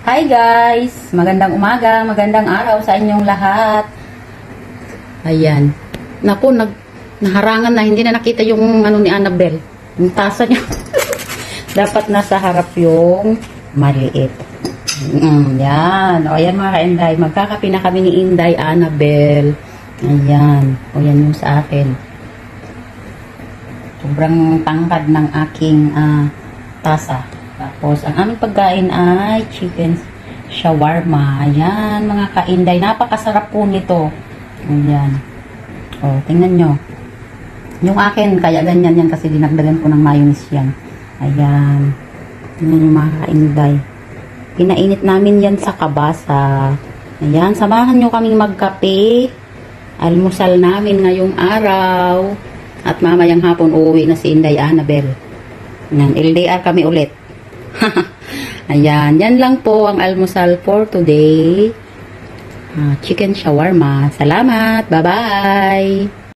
Hi guys! Magandang umaga, magandang araw sa inyong lahat. Ayan. Naku, naharangan na, hindi na nakita yung ano ni Annabelle. Yung tasa niya. Dapat nasa harap yung maliit. Yan. O yan mga ka-Inday. Magkakapi na kami ni Inday Annabelle. Ayan. O yan yung sa akin. Sobrang tangkad ng aking tasa. Tapos, ang aming pagkain ay chicken shawarma. Ayan, mga ka-Inday. Napakasarap po nito. Ayan. O, tingnan nyo. Yung akin, kaya ganyan yan kasi dinagdagan ko ng mayonnaise yan. Ayan. Tingnan nyo mga ka-Inday. Pinainit namin yan sa kabasa. Ayan, samahan nyo kaming magkape. Almusal namin ngayong araw. At mamayang hapon uuwi na si Inday Annabelle. Ayan, LDR kami ulit. Ayan, yan lang po ang almusal for today. Chicken shawarma. Salamat. Bye-bye.